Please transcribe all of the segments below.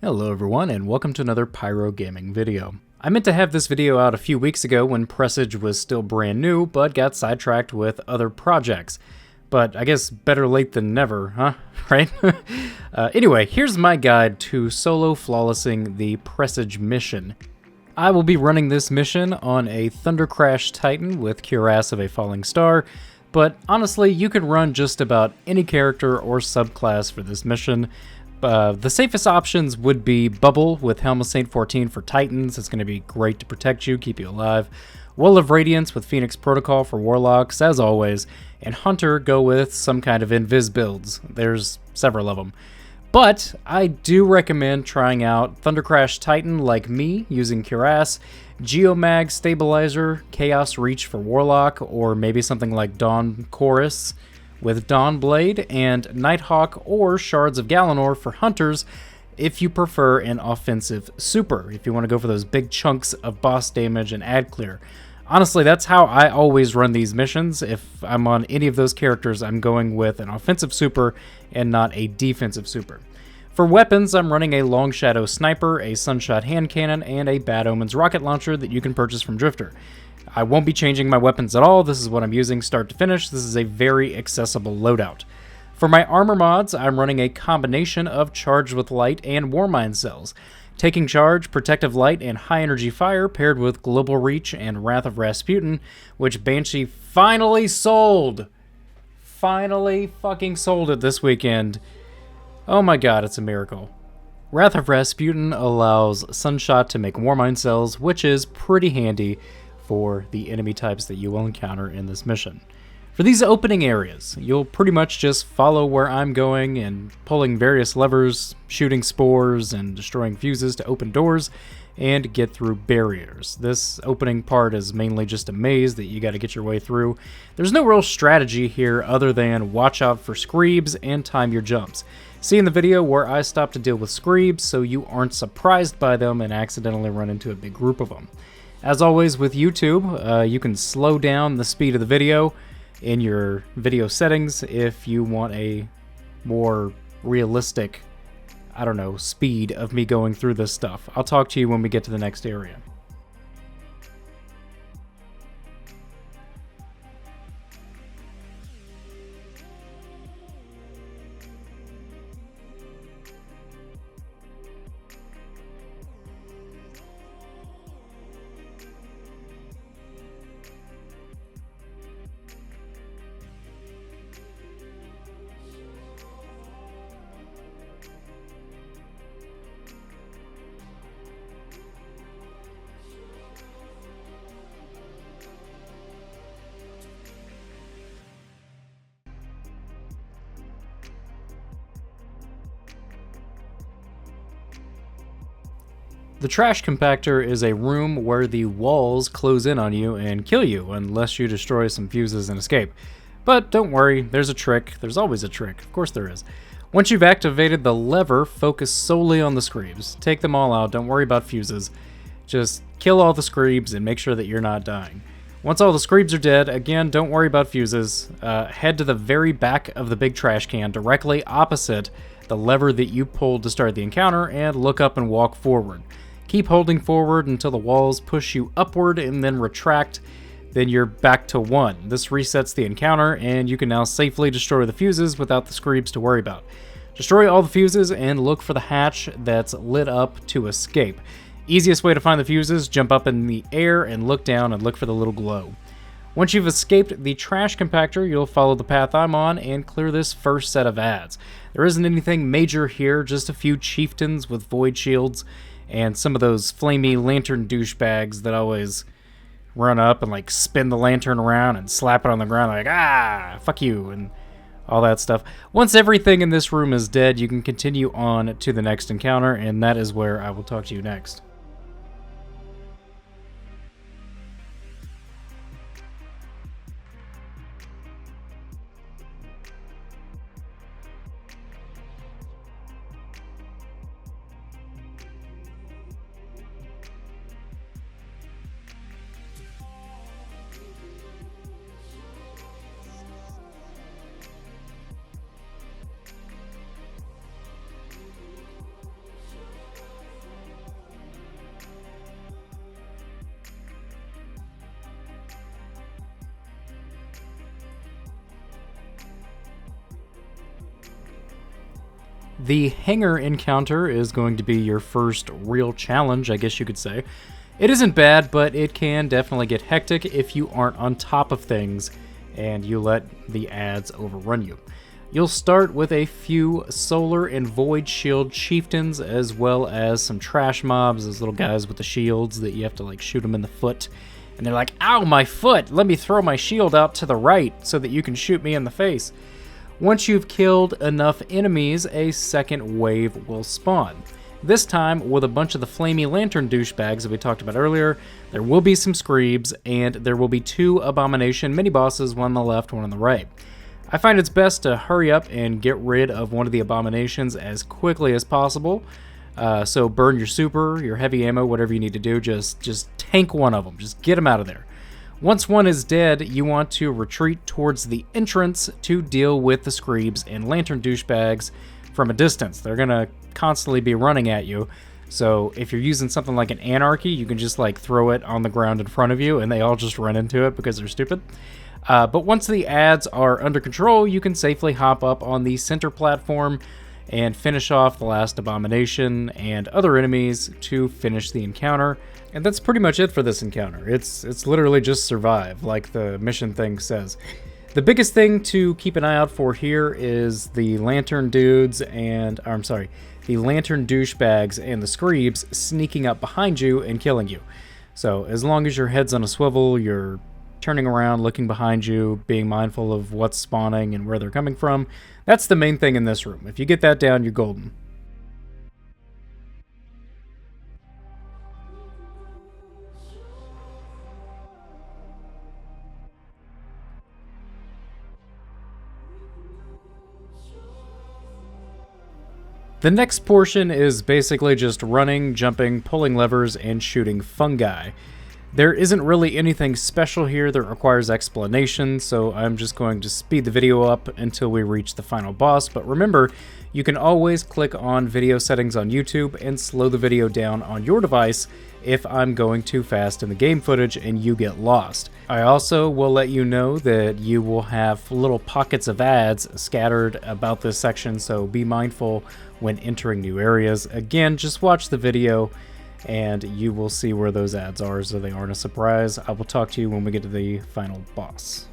Hello everyone, and welcome to another Pyro Gaming video. I meant to have this video out a few weeks ago when Presage was still brand new, but got sidetracked with other projects. But I guess better late than never, huh? Right? Anyway, here's my guide to solo flawlessing the Presage mission. I will be running this mission on a Thunder Crash Titan with Cuirass of a Falling Star, but honestly, you can run just about any character or subclass for this mission. The safest options would be Bubble with Helm of Saint 14 for Titans. It's going to be great to protect you, keep you alive. Well of Radiance with Phoenix Protocol for Warlocks, as always. And Hunter, go with some kind of Invis builds. There's several of them. But I do recommend trying out Thunder Crash Titan like me, using Cuirass, Geomag Stabilizer, Chaos Reach for Warlock, or maybe something like Dawn Chorus with Dawn Blade, and Nighthawk or Shards of Galanor for Hunters if you prefer an offensive super, if you want to go for those big chunks of boss damage and ad clear. Honestly, that's how I always run these missions. If I'm on any of those characters, I'm going with an offensive super and not a defensive super. For weapons, I'm running a Long Shadow Sniper, a Sunshot Hand Cannon, and a Bad Omens Rocket Launcher that you can purchase from Drifter. I won't be changing my weapons at all. This is what I'm using start to finish. This is a very accessible loadout. For my armor mods, I'm running a combination of Charged with Light and Warmind cells. Taking Charge, Protective Light, and High Energy Fire paired with Global Reach and Wrath of Rasputin, which Banshee finally sold. Finally fucking sold it this weekend. Oh my god, it's a miracle. Wrath of Rasputin allows Sunshot to make Warmind cells, which is pretty handy for the enemy types that you will encounter in this mission. For these opening areas, you'll pretty much just follow where I'm going and pulling various levers, shooting spores, and destroying fuses to open doors and get through barriers. This opening part is mainly just a maze that you got to get your way through. There's no real strategy here other than watch out for screebs and time your jumps. See in the video where I stop to deal with screebs so you aren't surprised by them and accidentally run into a big group of them. As always with YouTube, you can slow down the speed of the video in your video settings if you want a more realistic, I don't know, speed of me going through this stuff. I'll talk to you when we get to the next area. The trash compactor is a room where the walls close in on you and kill you unless you destroy some fuses and escape. But don't worry, there's a trick. There's always a trick. Of course there is. Once you've activated the lever, focus solely on the screebs. Take them all out. Don't worry about fuses. Just kill all the screebs and make sure that you're not dying. Once all the screebs are dead, again, don't worry about fuses. Head to the very back of the big trash can, directly opposite the lever that you pulled to start the encounter, and look up and walk forward. Keep holding forward until the walls push you upward and then retract. Then you're back to 1. This resets the encounter, and you can now safely destroy the fuses without the screebs to worry about. Destroy all the fuses and look for the hatch that's lit up to escape. Easiest way to find the fuses, jump up in the air and look down and look for the little glow. Once you've escaped the trash compactor, you'll follow the path I'm on and clear this first set of ads. There isn't anything major here, just a few chieftains with void shields, and some of those flamey lantern douchebags that always run up and like spin the lantern around and slap it on the ground like, ah, fuck you, and all that stuff. Once everything in this room is dead, you can continue on to the next encounter, and that is where I will talk to you next. The hangar encounter is going to be your first real challenge, I guess you could say. It isn't bad, but it can definitely get hectic if you aren't on top of things and you let the ads overrun you. You'll start with a few solar and void shield chieftains, as well as some trash mobs, those little guys with the shields that you have to like shoot them in the foot. And they're like, ow, my foot! Let me throw my shield out to the right so that you can shoot me in the face. Once you've killed enough enemies, a second wave will spawn. This time, with a bunch of the flamey lantern douchebags that we talked about earlier, there will be some screebs, and there will be 2 abomination mini-bosses, one on the left, one on the right. I find it's best to hurry up and get rid of one of the abominations as quickly as possible. So burn your super, your heavy ammo, whatever you need to do, just tank one of them, just get them out of there. Once one is dead, you want to retreat towards the entrance to deal with the screebs and lantern douchebags from a distance. They're gonna constantly be running at you, so if you're using something like an anarchy, you can just like throw it on the ground in front of you and they all just run into it because they're stupid. But once the ads are under control, you can safely hop up on the center platform and finish off the last abomination and other enemies to finish the encounter. And that's pretty much it for this encounter. It's literally just survive, like the mission thing says. The biggest thing to keep an eye out for here is the lantern dudes and, the lantern douchebags and the screebs sneaking up behind you and killing you. So as long as your head's on a swivel, you're turning around, looking behind you, being mindful of what's spawning and where they're coming from. That's the main thing in this room. If you get that down, you're golden. The next portion is basically just running, jumping, pulling levers, and shooting fungi. There isn't really anything special here that requires explanation, so I'm just going to speed the video up until we reach the final boss. But remember, you can always click on video settings on YouTube and slow the video down on your device if I'm going too fast in the game footage and you get lost. I also will let you know that you will have little pockets of ads scattered about this section, so be mindful when entering new areas. Again, just watch the video and you will see where those ads are, so they aren't a surprise. I will talk to you when we get to the final boss.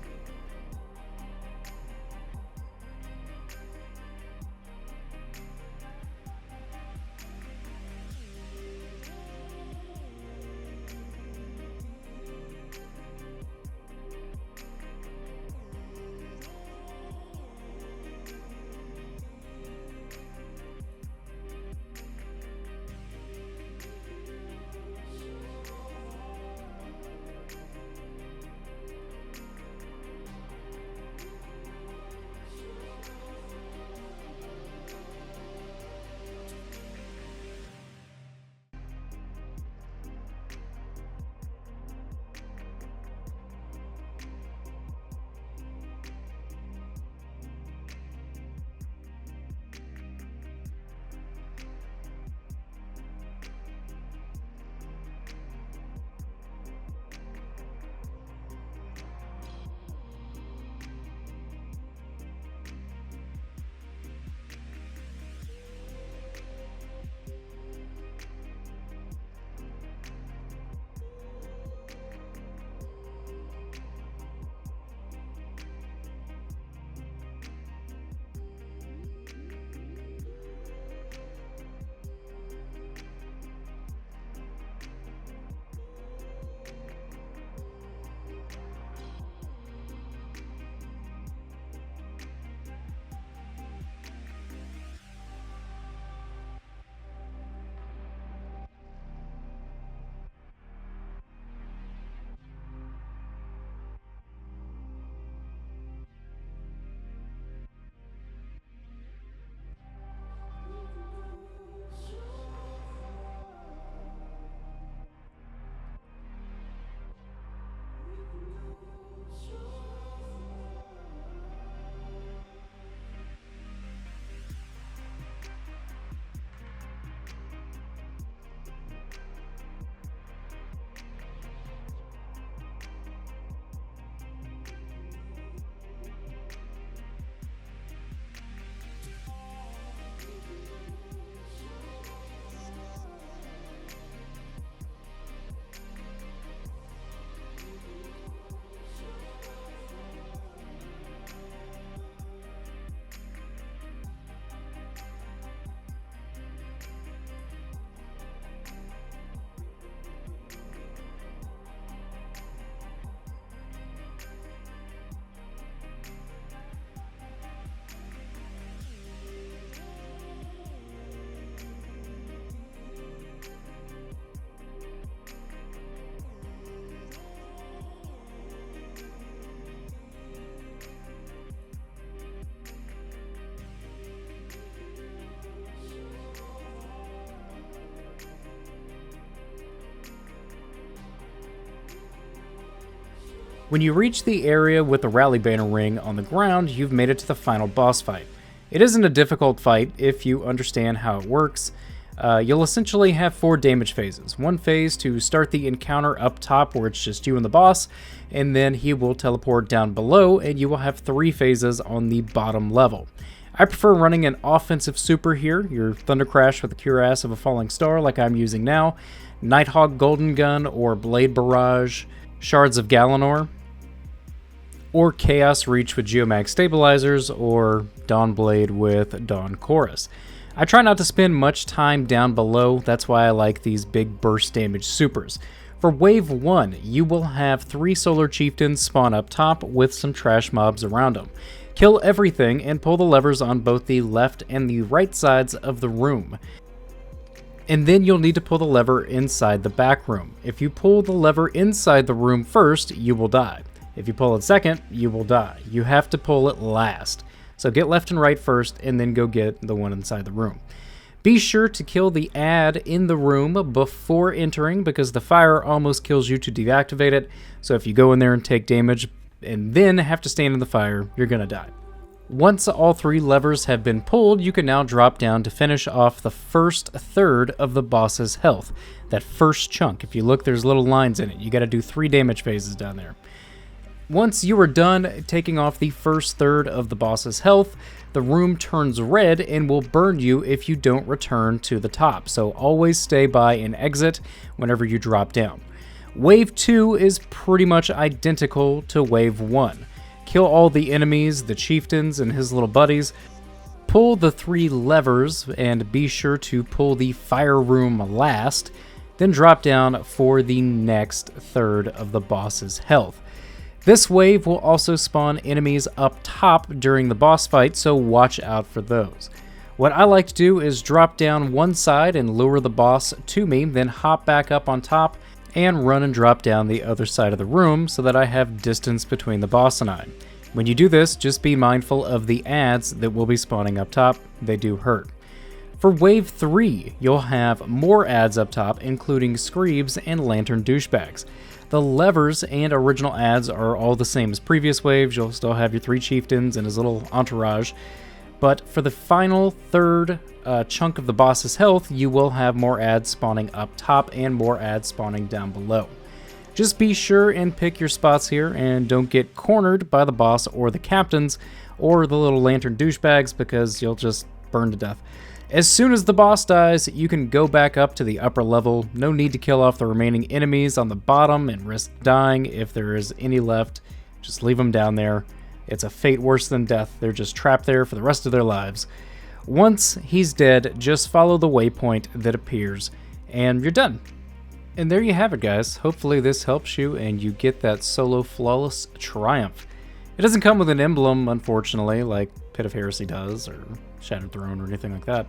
When you reach the area with the rally banner ring on the ground, you've made it to the final boss fight. It isn't a difficult fight if you understand how it works. You'll essentially have 4 damage phases. One phase to start the encounter up top where it's just you and the boss, and then he will teleport down below and you will have 3 phases on the bottom level. I prefer running an offensive super here, your Thunder Crash with the Cuirass of a Falling Star like I'm using now, Nighthawk Golden Gun or Blade Barrage, Shards of Galanor, or Chaos Reach with Geomax Stabilizers, or Dawnblade with Dawn Chorus. I try not to spend much time down below, that's why I like these big burst damage supers. For Wave 1, you will have 3 Solar Chieftains spawn up top with some trash mobs around them. Kill everything and pull the levers on both the left and the right sides of the room. And then you'll need to pull the lever inside the back room. If you pull the lever inside the room first, you will die. If you pull it second, you will die. You have to pull it last. So get left and right first, and then go get the one inside the room. Be sure to kill the ad in the room before entering, because the fire almost kills you to deactivate it. So if you go in there and take damage, and then have to stand in the fire, you're gonna die. Once all 3 levers have been pulled, you can now drop down to finish off the first third of the boss's health. That first chunk, if you look, there's little lines in it. You gotta do 3 damage phases down there. Once you are done taking off the first third of the boss's health, the room turns red and will burn you if you don't return to the top. So always stay by and exit whenever you drop down. Wave 2 is pretty much identical to Wave 1. Kill all the enemies, the chieftains and his little buddies. Pull the 3 levers and be sure to pull the fire room last. Then drop down for the next third of the boss's health. This wave will also spawn enemies up top during the boss fight, so watch out for those. What I like to do is drop down one side and lure the boss to me, then hop back up on top and run and drop down the other side of the room so that I have distance between the boss and I. When you do this, just be mindful of the ads that will be spawning up top. They do hurt. For Wave 3, you'll have more ads up top, including Screebs and Lantern Douchebags. The levers and original ads are all the same as previous waves. You'll still have your 3 chieftains and his little entourage. But for the final third chunk of the boss's health, you will have more ads spawning up top and more ads spawning down below. Just be sure and pick your spots here and don't get cornered by the boss or the captains or the little lantern douchebags, because you'll just burn to death. As soon as the boss dies, you can go back up to the upper level. No need to kill off the remaining enemies on the bottom and risk dying if there is any left. Just leave them down there. It's a fate worse than death. They're just trapped there for the rest of their lives. Once he's dead, just follow the waypoint that appears, and you're done. And there you have it, guys. Hopefully this helps you and you get that solo flawless triumph. It doesn't come with an emblem, unfortunately, like Pit of Heresy does, or Shattered Throne, or anything like that.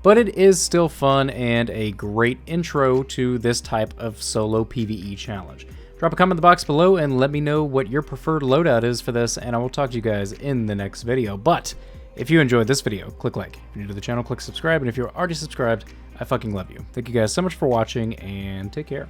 But it is still fun and a great intro to this type of solo PvE challenge. Drop a comment in the box below and let me know what your preferred loadout is for this, and I will talk to you guys in the next video. But if you enjoyed this video, click like. If you're new to the channel, click subscribe, and if you're already subscribed, I fucking love you. Thank you guys so much for watching, and take care.